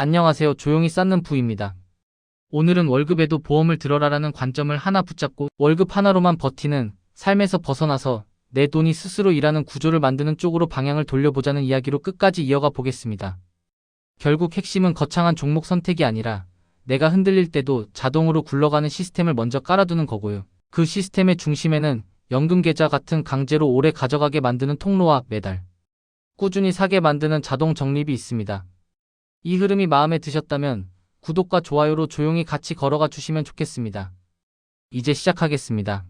안녕하세요. 조용히 쌓는 부입니다. 오늘은 월급에도 보험을 들어라라는 관점을 하나 붙잡고 월급 하나로만 버티는 삶에서 벗어나서 내 돈이 스스로 일하는 구조를 만드는 쪽으로 방향을 돌려보자는 이야기로 끝까지 이어가 보겠습니다. 결국 핵심은 거창한 종목 선택이 아니라 내가 흔들릴 때도 자동으로 굴러가는 시스템을 먼저 깔아두는 거고요. 그 시스템의 중심에는 연금 계좌 같은 강제로 오래 가져가게 만드는 통로와 매달 꾸준히 사게 만드는 자동 적립이 있습니다. 이 흐름이 마음에 드셨다면 구독과 좋아요로 조용히 같이 걸어가 주시면 좋겠습니다. 이제 시작하겠습니다.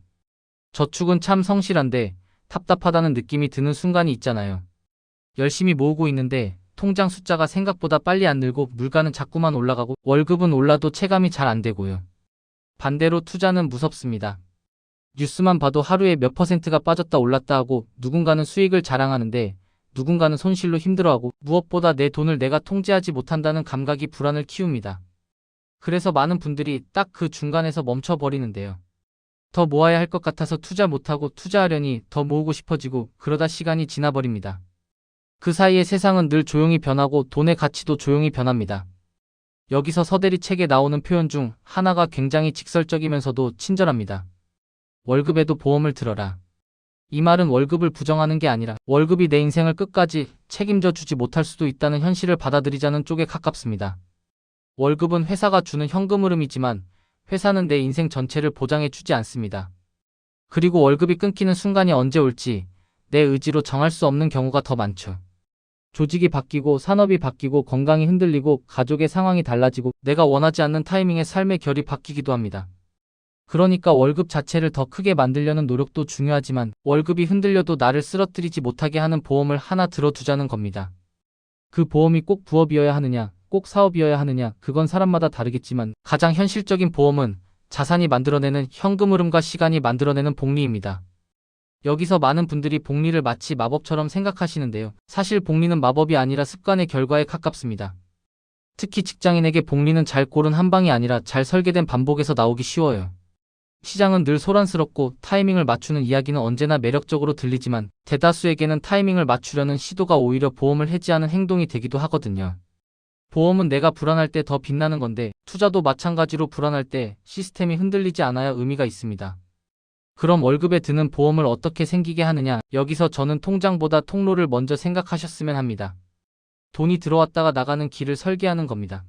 저축은 참 성실한데 답답하다는 느낌이 드는 순간이 있잖아요. 열심히 모으고 있는데 통장 숫자가 생각보다 빨리 안 늘고 물가는 자꾸만 올라가고 월급은 올라도 체감이 잘 안 되고요. 반대로 투자는 무섭습니다. 뉴스만 봐도 하루에 몇 퍼센트가 빠졌다 올랐다 하고 누군가는 수익을 자랑하는데 누군가는 손실로 힘들어하고 무엇보다 내 돈을 내가 통제하지 못한다는 감각이 불안을 키웁니다. 그래서 많은 분들이 딱 그 중간에서 멈춰버리는데요. 더 모아야 할 것 같아서 투자 못하고 투자하려니 더 모으고 싶어지고 그러다 시간이 지나버립니다. 그 사이에 세상은 늘 조용히 변하고 돈의 가치도 조용히 변합니다. 여기서 서대리 책에 나오는 표현 중 하나가 굉장히 직설적이면서도 친절합니다. 월급에도 보험을 들어라. 이 말은 월급을 부정하는 게 아니라 월급이 내 인생을 끝까지 책임져 주지 못할 수도 있다는 현실을 받아들이자는 쪽에 가깝습니다. 월급은 회사가 주는 현금 흐름이지만 회사는 내 인생 전체를 보장해 주지 않습니다. 그리고 월급이 끊기는 순간이 언제 올지 내 의지로 정할 수 없는 경우가 더 많죠. 조직이 바뀌고 산업이 바뀌고 건강이 흔들리고 가족의 상황이 달라지고 내가 원하지 않는 타이밍에 삶의 결이 바뀌기도 합니다. 그러니까 월급 자체를 더 크게 만들려는 노력도 중요하지만 월급이 흔들려도 나를 쓰러뜨리지 못하게 하는 보험을 하나 들어두자는 겁니다. 그 보험이 꼭 부업이어야 하느냐, 꼭 사업이어야 하느냐, 그건 사람마다 다르겠지만 가장 현실적인 보험은 자산이 만들어내는 현금 흐름과 시간이 만들어내는 복리입니다. 여기서 많은 분들이 복리를 마치 마법처럼 생각하시는데요. 사실 복리는 마법이 아니라 습관의 결과에 가깝습니다. 특히 직장인에게 복리는 잘 고른 한 방이 아니라 잘 설계된 반복에서 나오기 쉬워요. 시장은 늘 소란스럽고 타이밍을 맞추는 이야기는 언제나 매력적으로 들리지만 대다수에게는 타이밍을 맞추려는 시도가 오히려 보험을 해지하는 행동이 되기도 하거든요. 보험은 내가 불안할 때 더 빛나는 건데 투자도 마찬가지로 불안할 때 시스템이 흔들리지 않아야 의미가 있습니다. 그럼 월급에 드는 보험을 어떻게 생기게 하느냐? 여기서 저는 통장보다 통로를 먼저 생각하셨으면 합니다. 돈이 들어왔다가 나가는 길을 설계하는 겁니다.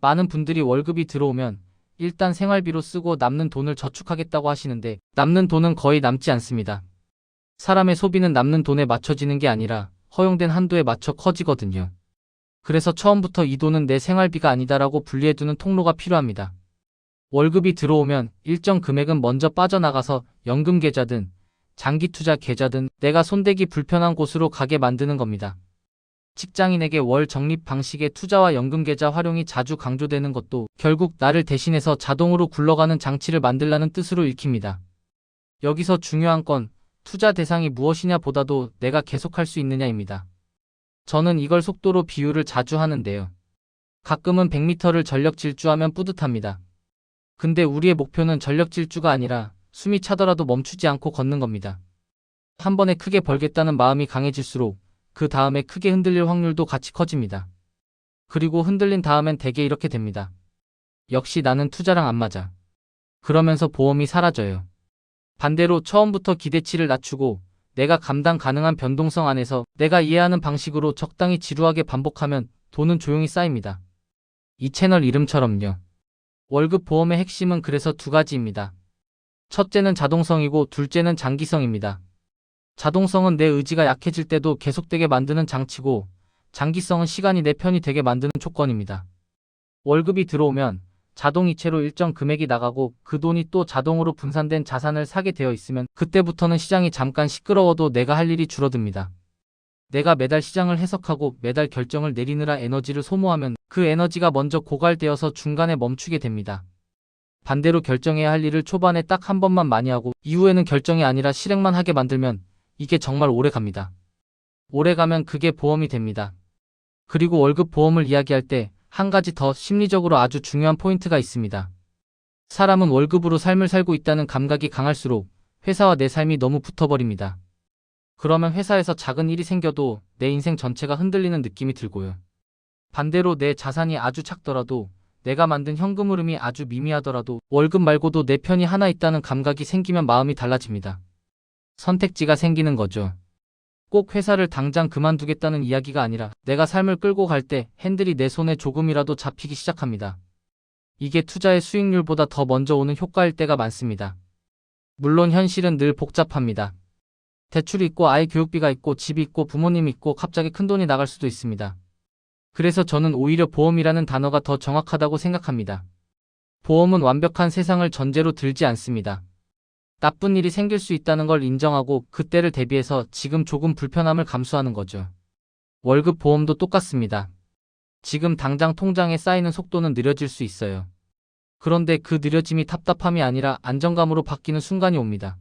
많은 분들이 월급이 들어오면 일단 생활비로 쓰고 남는 돈을 저축하겠다고 하시는데 남는 돈은 거의 남지 않습니다. 사람의 소비는 남는 돈에 맞춰지는 게 아니라 허용된 한도에 맞춰 커지거든요. 그래서 처음부터 이 돈은 내 생활비가 아니다라고 분리해두는 통로가 필요합니다. 월급이 들어오면 일정 금액은 먼저 빠져나가서 연금 계좌든 장기 투자 계좌든 내가 손대기 불편한 곳으로 가게 만드는 겁니다. 직장인에게 월 적립 방식의 투자와 연금 계좌 활용이 자주 강조되는 것도 결국 나를 대신해서 자동으로 굴러가는 장치를 만들라는 뜻으로 읽힙니다. 여기서 중요한 건 투자 대상이 무엇이냐 보다도 내가 계속할 수 있느냐입니다. 저는 이걸 속도로 비유를 자주 하는데요. 가끔은 100m를 전력 질주하면 뿌듯합니다. 근데 우리의 목표는 전력 질주가 아니라 숨이 차더라도 멈추지 않고 걷는 겁니다. 한 번에 크게 벌겠다는 마음이 강해질수록 그 다음에 크게 흔들릴 확률도 같이 커집니다. 그리고 흔들린 다음엔 대개 이렇게 됩니다. 역시 나는 투자랑 안 맞아. 그러면서 보험이 사라져요. 반대로 처음부터 기대치를 낮추고 내가 감당 가능한 변동성 안에서 내가 이해하는 방식으로 적당히 지루하게 반복하면 돈은 조용히 쌓입니다. 이 채널 이름처럼요. 월급 보험의 핵심은 그래서 두 가지입니다. 첫째는 자동성이고 둘째는 장기성입니다. 자동성은 내 의지가 약해질 때도 계속되게 만드는 장치고 장기성은 시간이 내 편이 되게 만드는 조건입니다. 월급이 들어오면 자동이체로 일정 금액이 나가고 그 돈이 또 자동으로 분산된 자산을 사게 되어 있으면 그때부터는 시장이 잠깐 시끄러워도 내가 할 일이 줄어듭니다. 내가 매달 시장을 해석하고 매달 결정을 내리느라 에너지를 소모하면 그 에너지가 먼저 고갈되어서 중간에 멈추게 됩니다. 반대로 결정해야 할 일을 초반에 딱 한 번만 많이 하고 이후에는 결정이 아니라 실행만 하게 만들면 이게 정말 오래 갑니다. 오래 가면 그게 보험이 됩니다. 그리고 월급 보험을 이야기할 때 한 가지 더 심리적으로 아주 중요한 포인트가 있습니다. 사람은 월급으로 삶을 살고 있다는 감각이 강할수록 회사와 내 삶이 너무 붙어버립니다. 그러면 회사에서 작은 일이 생겨도 내 인생 전체가 흔들리는 느낌이 들고요. 반대로 내 자산이 아주 작더라도 내가 만든 현금 흐름이 아주 미미하더라도 월급 말고도 내 편이 하나 있다는 감각이 생기면 마음이 달라집니다. 선택지가 생기는 거죠. 꼭 회사를 당장 그만두겠다는 이야기가 아니라 내가 삶을 끌고 갈 때 핸들이 내 손에 조금이라도 잡히기 시작합니다. 이게 투자의 수익률보다 더 먼저 오는 효과일 때가 많습니다. 물론 현실은 늘 복잡합니다. 대출이 있고 아이 교육비가 있고 집이 있고 부모님이 있고 갑자기 큰돈이 나갈 수도 있습니다. 그래서 저는 오히려 보험이라는 단어가 더 정확하다고 생각합니다. 보험은 완벽한 세상을 전제로 들지 않습니다. 나쁜 일이 생길 수 있다는 걸 인정하고 그때를 대비해서 지금 조금 불편함을 감수하는 거죠. 월급 보험도 똑같습니다. 지금 당장 통장에 쌓이는 속도는 느려질 수 있어요. 그런데 그 느려짐이 답답함이 아니라 안정감으로 바뀌는 순간이 옵니다.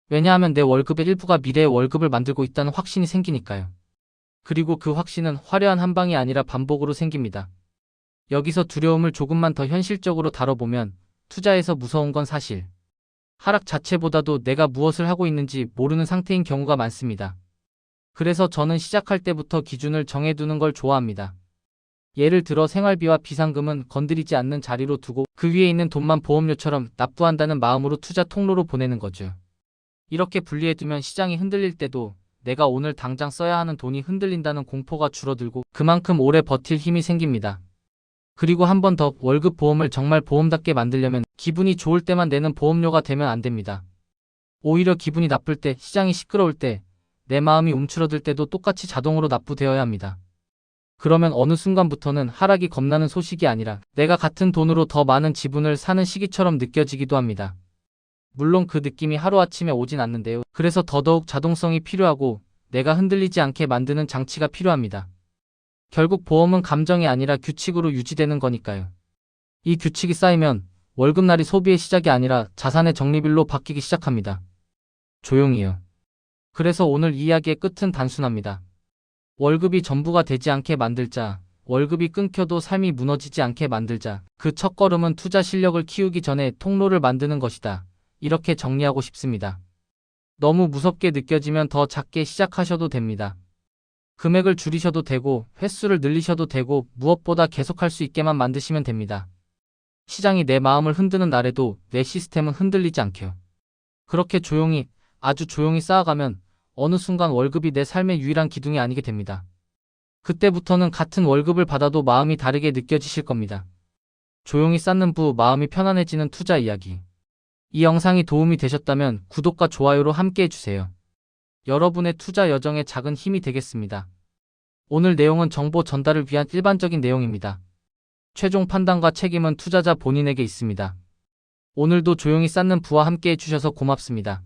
왜냐하면 내 월급의 일부가 미래의 월급을 만들고 있다는 확신이 생기니까요. 그리고 그 확신은 화려한 한 방이 아니라 반복으로 생깁니다. 여기서 두려움을 조금만 더 현실적으로 다뤄보면 투자에서 무서운 건 사실 하락 자체보다도 내가 무엇을 하고 있는지 모르는 상태인 경우가 많습니다. 그래서 저는 시작할 때부터 기준을 정해두는 걸 좋아합니다. 예를 들어 생활비와 비상금은 건드리지 않는 자리로 두고 그 위에 있는 돈만 보험료처럼 납부한다는 마음으로 투자 통로로 보내는 거죠. 이렇게 분리해두면 시장이 흔들릴 때도 내가 오늘 당장 써야 하는 돈이 흔들린다는 공포가 줄어들고 그만큼 오래 버틸 힘이 생깁니다. 그리고 한 번 더 월급 보험을 정말 보험답게 만들려면 기분이 좋을 때만 내는 보험료가 되면 안 됩니다. 오히려 기분이 나쁠 때, 시장이 시끄러울 때, 내 마음이 움츠러들 때도 똑같이 자동으로 납부되어야 합니다. 그러면 어느 순간부터는 하락이 겁나는 소식이 아니라 내가 같은 돈으로 더 많은 지분을 사는 시기처럼 느껴지기도 합니다. 물론 그 느낌이 하루아침에 오진 않는데요. 그래서 더더욱 자동성이 필요하고 내가 흔들리지 않게 만드는 장치가 필요합니다. 결국 보험은 감정이 아니라 규칙으로 유지되는 거니까요. 이 규칙이 쌓이면 월급날이 소비의 시작이 아니라 자산의 적립일로 바뀌기 시작합니다. 조용히요. 그래서 오늘 이야기의 끝은 단순합니다. 월급이 전부가 되지 않게 만들자. 월급이 끊겨도 삶이 무너지지 않게 만들자. 그 첫걸음은 투자 실력을 키우기 전에 통로를 만드는 것이다. 이렇게 정리하고 싶습니다. 너무 무섭게 느껴지면 더 작게 시작하셔도 됩니다. 금액을 줄이셔도 되고 횟수를 늘리셔도 되고 무엇보다 계속할 수 있게만 만드시면 됩니다. 시장이 내 마음을 흔드는 날에도 내 시스템은 흔들리지 않게요. 그렇게 조용히, 아주 조용히 쌓아가면 어느 순간 월급이 내 삶의 유일한 기둥이 아니게 됩니다. 그때부터는 같은 월급을 받아도 마음이 다르게 느껴지실 겁니다. 조용히 쌓는 부 마음이 편안해지는 투자 이야기. 이 영상이 도움이 되셨다면 구독과 좋아요로 함께 해주세요. 여러분의 투자 여정에 작은 힘이 되겠습니다. 오늘 내용은 정보 전달을 위한 일반적인 내용입니다. 최종 판단과 책임은 투자자 본인에게 있습니다. 오늘도 조용히 쌓는 부와 함께 해주셔서 고맙습니다.